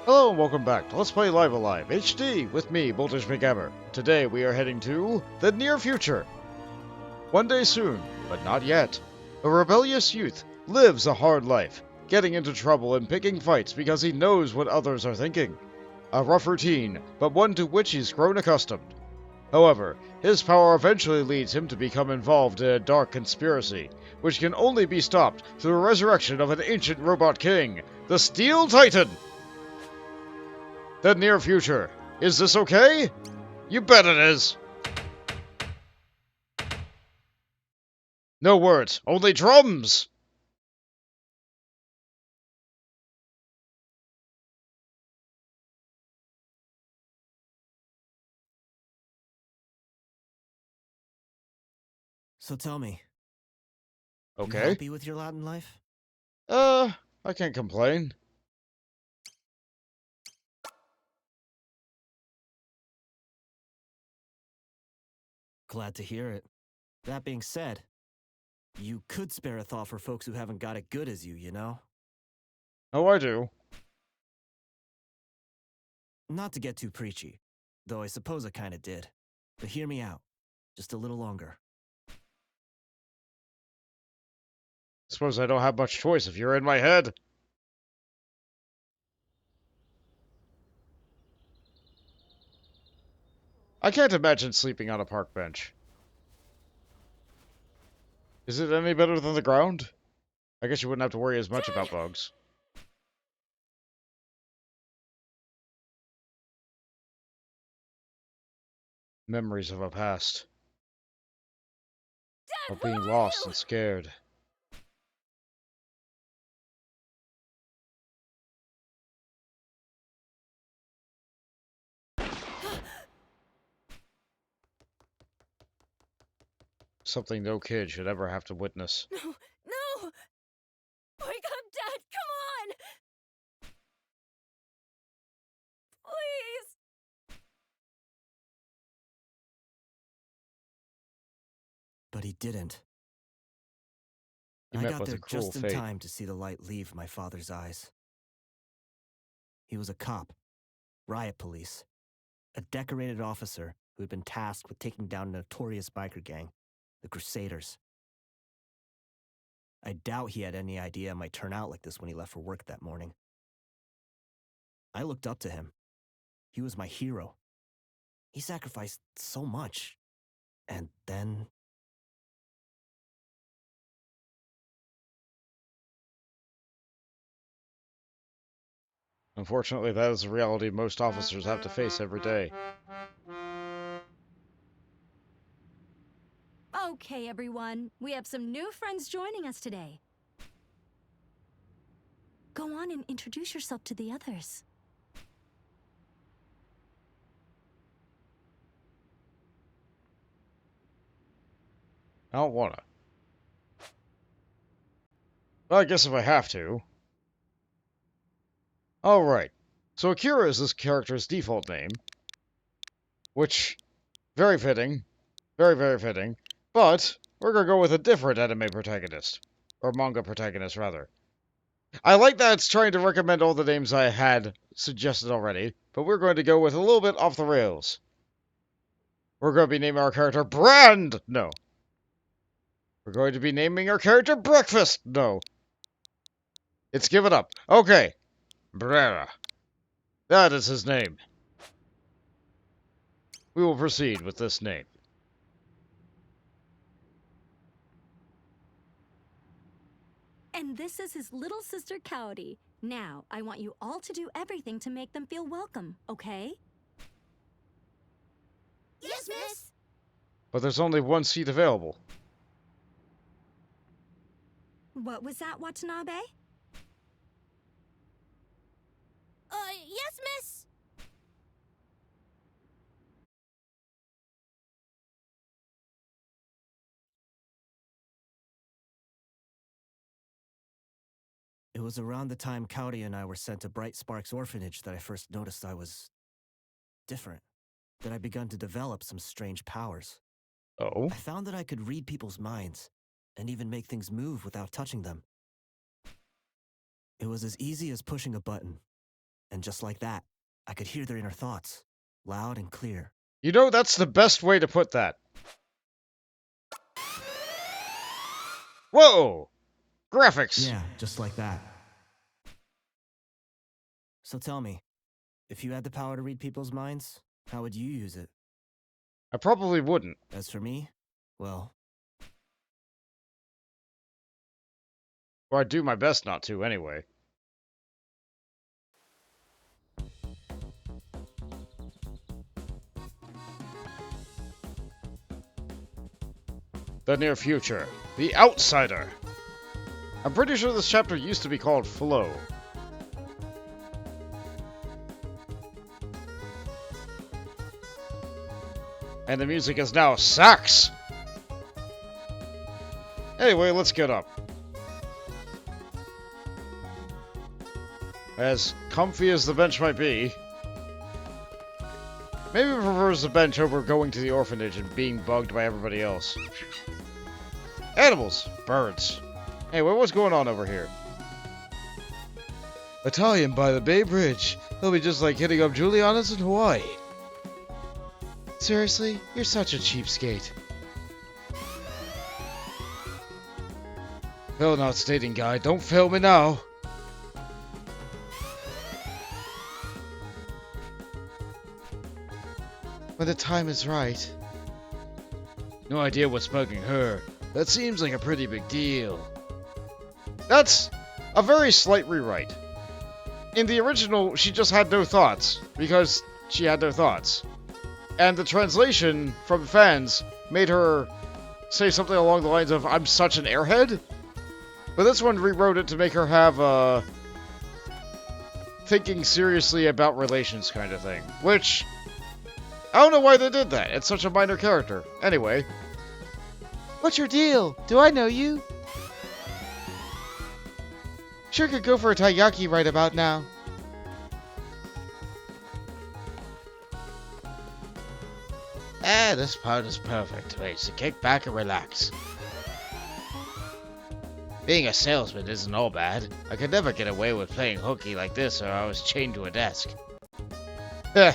Hello and welcome back to Let's Play Live Alive HD with me, McGammar. Today we are heading to the near future. One day soon, but not yet. A rebellious youth lives a hard life, getting into trouble and picking fights because he knows what others are thinking. A rough routine, but one to which he's grown accustomed. However, his power eventually leads him to become involved in a dark conspiracy, which can only be stopped through the resurrection of an ancient robot king, the Steel Titan! The near future. Is this okay? You bet it is! No words, only drums! So tell me, you Okay. happy with your lot in life? I can't complain. Glad to hear it. That being said, you could spare a thought for folks who haven't got it good as you know? Oh, I do. Not to get too preachy, though I suppose I kinda did. But hear me out. Just a little longer. Suppose I don't have much choice if you're in my head. I can't imagine sleeping on a park bench. Is it any better than the ground? I guess you wouldn't have to worry as much about bugs. Memories of a past. Of being lost and scared. Something no kid should ever have to witness. No, no! Wake up, Dad! Come on! Please! But he didn't. He I met got with there a cruel just in fate. time to see the light leave my father's eyes. He was a cop, riot police, a decorated officer who had been tasked with taking down a notorious biker gang, the Crusaders. I doubt he had any idea it might turn out like this when he left for work that morning. I looked up to him. He was my hero. He sacrificed so much. And then... Unfortunately, that is the reality most officers have to face every day. Okay, everyone. We have some new friends joining us today. Go on and introduce yourself to the others. I don't wanna. Well, I guess if I have to. Alright. So Akira is this character's default name. Which, very fitting. Very, very fitting. But, we're gonna go with a different anime protagonist. Or manga protagonist, rather. I like that it's trying to recommend all the names I had suggested already, but we're going to go with a little bit off the rails. We're going to be naming our character Brand! No. We're going to be naming our character Breakfast! No. It's given up. Okay. Brera. That is his name. We will proceed with this name. And this is his little sister, Cowdy. Now, I want you all to do everything to make them feel welcome, okay? Yes, miss! But there's only one seat available. What was that, Watanabe? Yes, miss! It was around the time Cowdy and I were sent to Bright Sparks Orphanage that I first noticed I was... different. That I'd begun to develop some strange powers. Oh? I found that I could read people's minds, and even make things move without touching them. It was as easy as pushing a button. And just like that, I could hear their inner thoughts, loud and clear. You know, that's the best way to put that. Whoa! Graphics! Yeah, just like that. So tell me, if you had the power to read people's minds, how would you use it? I probably wouldn't. As for me, well... Or I'd do my best not to, anyway. The near future. The Outsider. I'm pretty sure this chapter used to be called Flow. And the music is now sax! Anyway, let's get up. As comfy as the bench might be, maybe it prefers the bench over going to the orphanage and being bugged by everybody else. Animals! Birds. Anyway, what's going on over here? Italian by the Bay Bridge. It'll be just like hitting up Juliana's in Hawaii. Seriously? You're such a cheapskate. Hell not stating guy, don't fail me now. When the time is right. No idea what's bugging her. That seems like a pretty big deal. That's a very slight rewrite. In the original, she just had no thoughts, because she had no thoughts. And the translation from fans made her say something along the lines of, I'm such an airhead? But this one rewrote it to make her have thinking seriously about relations kind of thing. Which, I don't know why they did that. It's such a minor character. Anyway. What's your deal? Do I know you? Sure could go for a taiyaki right about now. This part is perfect. Ways to kick back and relax. Being a salesman isn't all bad. I could never get away with playing hooky like this or I was chained to a desk. Heh.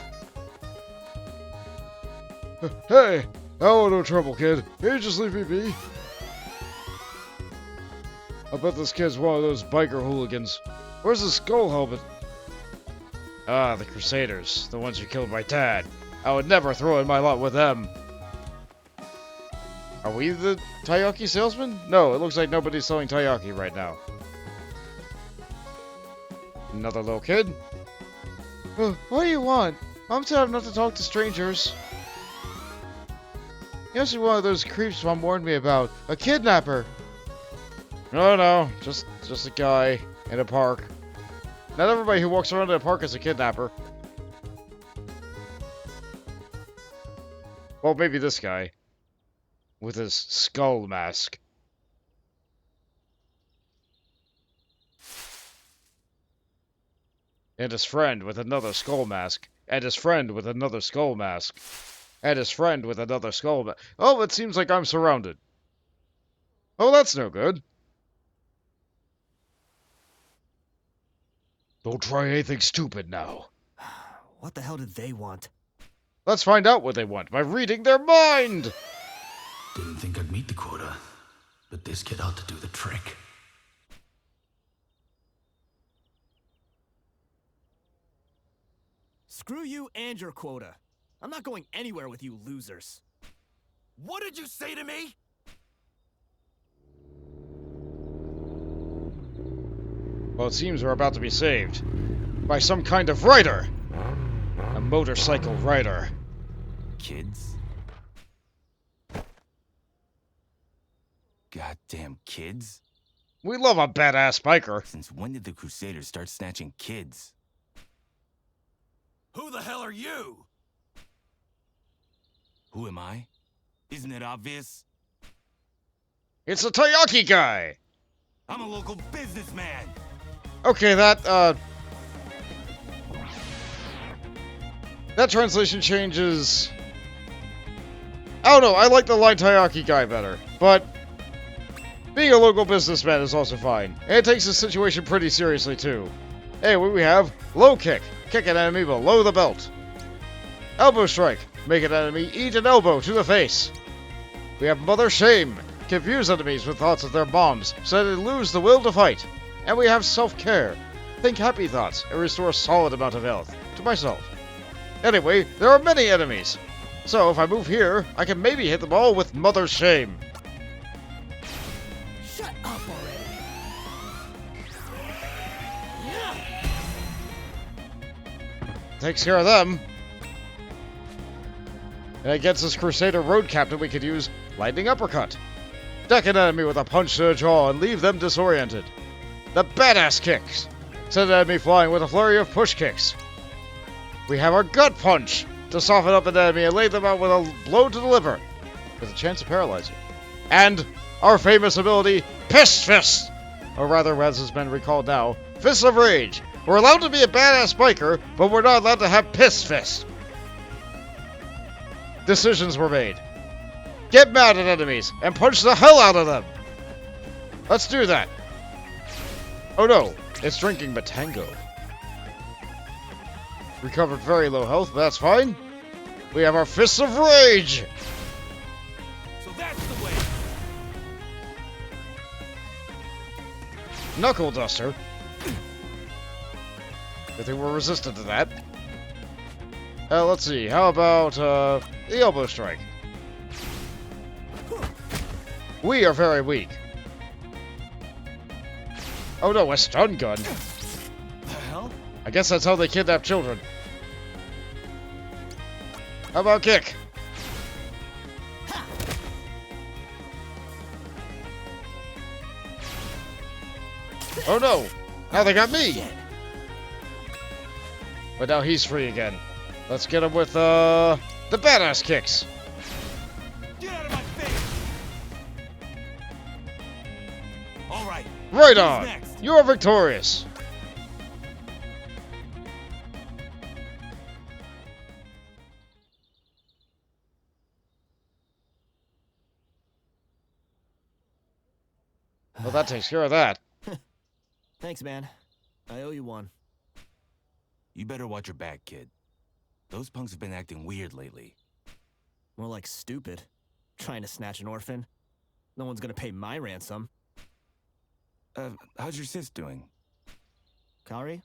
Hey! I want no trouble, kid. Can you just leave me be? I bet this kid's one of those biker hooligans. Where's the skull helmet? Ah, the Crusaders. The ones who killed my dad. I would never throw in my lot with them. Are we the taiyaki salesman? No, it looks like nobody's selling taiyaki right now. Another little kid? What do you want? Mom said I'm not to talk to strangers. Yes, you're one of those creeps Mom warned me about. A kidnapper! No, just a guy in a park. Not everybody who walks around in a park is a kidnapper. Well, maybe this guy. With his skull mask. And his friend with another skull mask. And his friend with another skull mask. And his friend with another skull mask. Oh, it seems like I'm surrounded. Oh, that's no good. Don't try anything stupid now. What the hell did they want? Let's find out what they want by reading their mind! Didn't think I'd meet the quota, but this kid ought to do the trick. Screw you and your quota. I'm not going anywhere with you losers. What did you say to me? Well, it seems we're about to be saved. By some kind of rider! A motorcycle rider. Kids? Goddamn kids? We love a badass biker. Since when did the Crusaders start snatching kids? Who the hell are you? Who am I? Isn't it obvious? It's a taiyaki guy! I'm a local businessman! Okay, that translation changes... I don't know, I like the line taiyaki guy better, but... being a local businessman is also fine. And it takes the situation pretty seriously, too. Anyway, we have low kick. Kick an enemy below the belt. Elbow strike. Make an enemy eat an elbow to the face. We have mother shame. Confuse enemies with thoughts of their moms so they lose the will to fight. And we have self-care. Think happy thoughts and restore a solid amount of health to myself. Anyway, there are many enemies. So if I move here, I can maybe hit them all with mother shame. Shut up already. Takes care of them. And against this Crusader Road Captain, we could use Lightning Uppercut. Deck an enemy with a punch to the jaw and leave them disoriented. The Badass Kicks. Send an enemy flying with a flurry of push kicks. We have our Gut Punch to soften up an enemy and lay them out with a blow to the liver, with a chance to paralyze you. And our famous ability, Piss Fist! Or rather, as has been recalled now, Fists of Rage. We're allowed to be a badass biker, but we're not allowed to have Piss Fist. Decisions were made. Get mad at enemies and punch the hell out of them! Let's do that. Oh no, it's drinking Matango. Recovered very low health, but that's fine. We have our Fists of Rage! So that's the way. Knuckle Duster. Good thing we're resistant to that. Let's see, how about, the Elbow Strike? We are very weak. Oh no, a stun gun. The hell? I guess that's how they kidnap children. How about kick? Oh no! Now they got me! But now he's free again. Let's get him with, the Badass Kicks. Get out of my face! All right. Right Who's on! next? You are victorious! Well, that takes care of that. Thanks, man. I owe you one. You better watch your back, kid. Those punks have been acting weird lately. More like stupid. Trying to snatch an orphan. No one's gonna pay my ransom. How's your sis doing? Kari?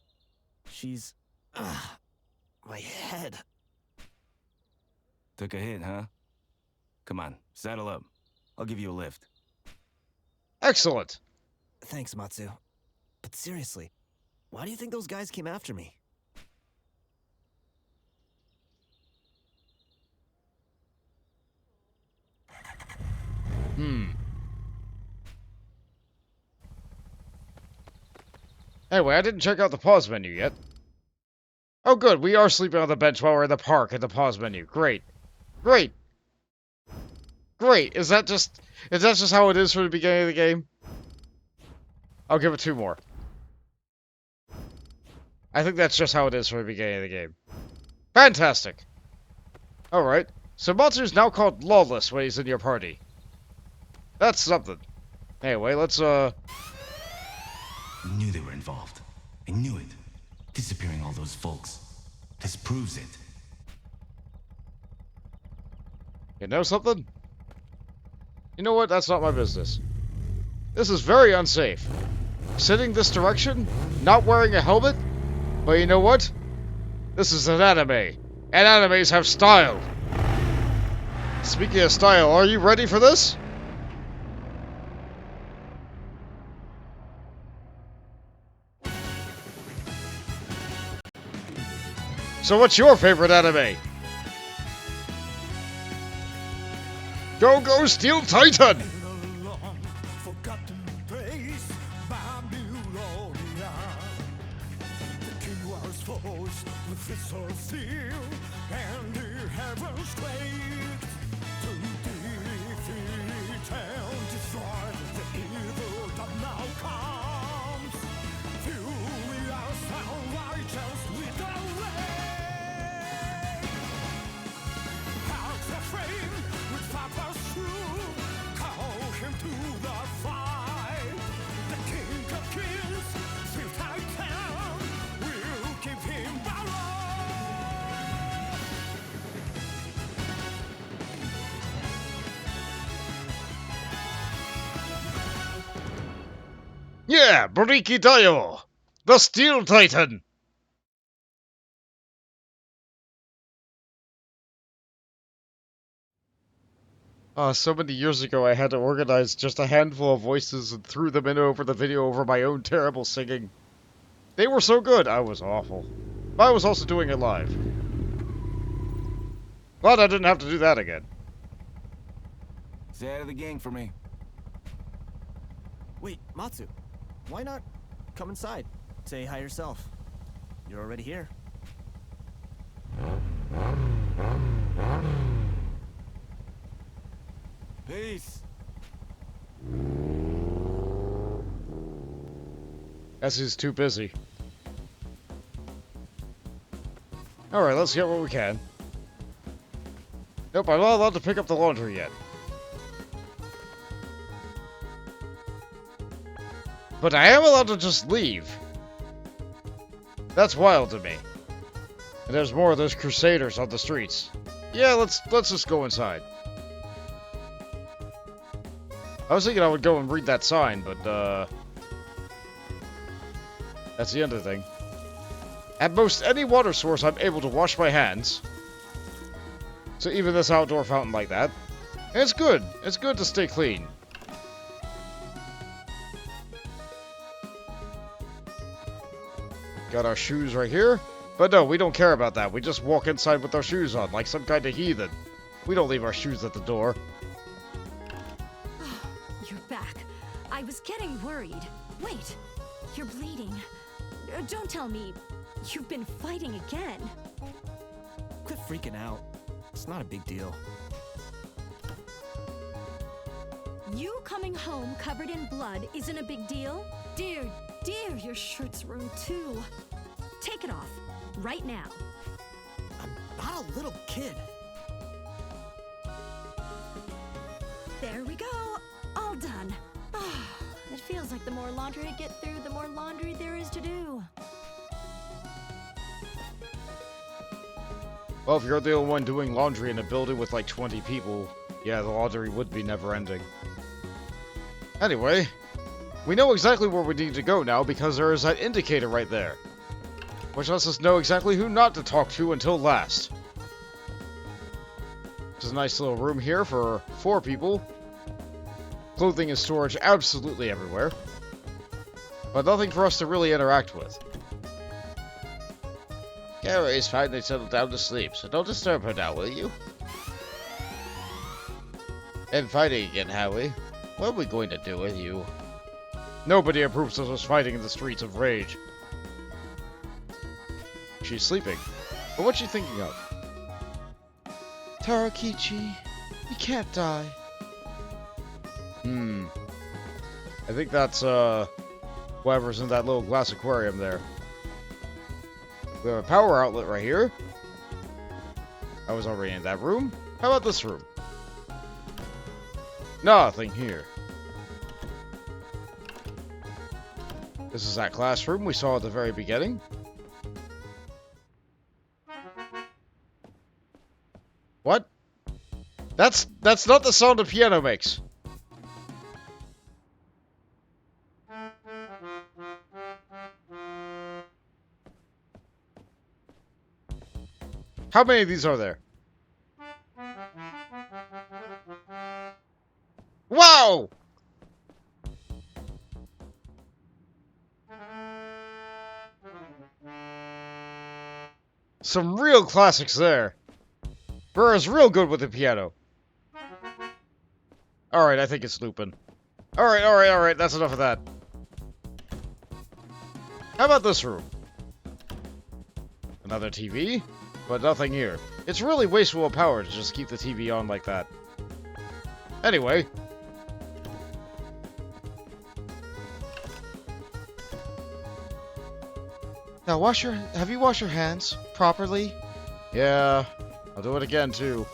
She's... my head. Took a hit, huh? Come on, saddle up. I'll give you a lift. Excellent! Thanks, Matsu. But seriously, why do you think those guys came after me? Anyway, I didn't check out the pause menu yet. Oh good, we are sleeping on the bench while we're in the park at the pause menu. Great. Great! Great! Is that just how it is for the beginning of the game? I'll give it 2 more. I think that's just how it is for the beginning of the game. Fantastic! Alright, so Matsu's now called Lawless when he's in your party. That's something. Anyway, let's, I knew they were involved. I knew it. Disappearing all those folks. This proves it. You know something? You know what? That's not my business. This is very unsafe. Sitting this direction? Not wearing a helmet? But you know what? This is an anime. And animes have style. Speaking of style, are you ready for this? So what's your favorite anime? Go Go Steel Titan! Yeah, Boriki Daio! The Steel Titan! So many years ago I had to organize just a handful of voices and threw them in over the video over my own terrible singing. They were so good, I was awful. But I was also doing it live. Glad I didn't have to do that again. Say hi to the gang for me. Wait, Matsu, why not come inside? Say hi yourself. You're already here. Peace. Guess he's too busy. Alright, let's get what we can. Nope, I'm not allowed to pick up the laundry yet. But I am allowed to just leave. That's wild to me. And there's more of those crusaders on the streets. Yeah, let's just go inside. I was thinking I would go and read that sign, but that's the other thing. At most any water source I'm able to wash my hands. So even this outdoor fountain like that. And it's good. It's good to stay clean. Got our shoes right here. But no, we don't care about that. We just walk inside with our shoes on, like some kind of heathen. We don't leave our shoes at the door. You're back. I was getting worried. Wait, you're bleeding. Don't tell me you've been fighting again. Quit freaking out. It's not a big deal. You coming home covered in blood isn't a big deal? Dear, your shirt's ruined too. Take it off, right now. I'm not a little kid. There we go, all done. It feels like the more laundry I get through, the more laundry there is to do. Well, if you're the only one doing laundry in a building with like 20 people, yeah, the laundry would be never-ending. Anyway, we know exactly where we need to go now because there is that indicator right there, which lets us know exactly who not to talk to until last. There's a nice little room here for 4 people. Clothing and storage absolutely everywhere, but nothing for us to really interact with. Carrie's finally settled down to sleep, so don't disturb her now, will you? And fighting again, Howie. What are we going to do with you? Nobody approves of us fighting in the streets of rage. She's sleeping. But what's she thinking of? Tarakichi, you can't die. I think that's, whoever's in that little glass aquarium there. We have a power outlet right here. I was already in that room. How about this room? Nothing here. This is that classroom we saw at the very beginning. What? That's not the sound a piano makes. How many of these are there? Wow! Some real classics there. Burr's real good with the piano. Alright, I think it's Lupin. Alright, that's enough of that. How about this room? Another TV? But nothing here. It's really wasteful of power to just keep the TV on like that. Anyway. Now have you washed your hands properly? Yeah, I'll do it again too.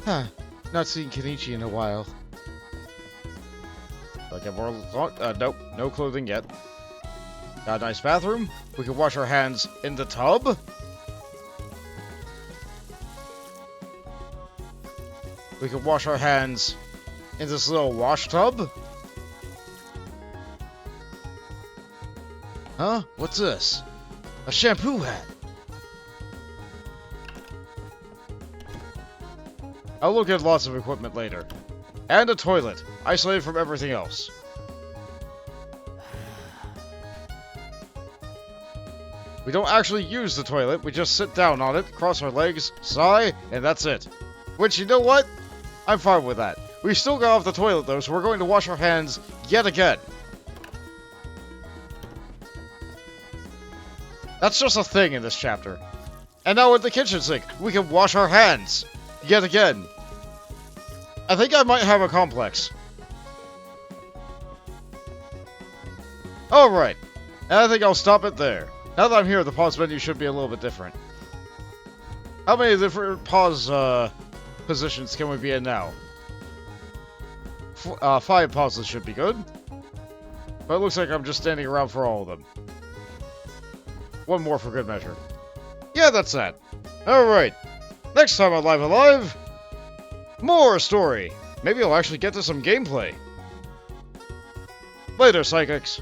Huh, not seen Kenichi in a while. Like a more nope, no clothing yet. Got a nice bathroom. We can wash our hands in the tub. We can wash our hands in this little wash tub. Huh? What's this? A shampoo hat. I'll look at lots of equipment later. And a toilet, isolated from everything else. We don't actually use the toilet, we just sit down on it, cross our legs, sigh, and that's it. Which, you know what? I'm fine with that. We still got off the toilet though, so we're going to wash our hands yet again. That's just a thing in this chapter. And now with the kitchen sink, we can wash our hands yet again. I think I might have a complex. Alright, and I think I'll stop it there. Now that I'm here, the pause menu should be a little bit different. How many different pause positions can we be in now? 5 pauses should be good. But it looks like I'm just standing around for all of them. One more for good measure. Yeah, that's that. Alright. Next time on Live Alive, more story. Maybe I'll actually get to some gameplay. Later, Psychics.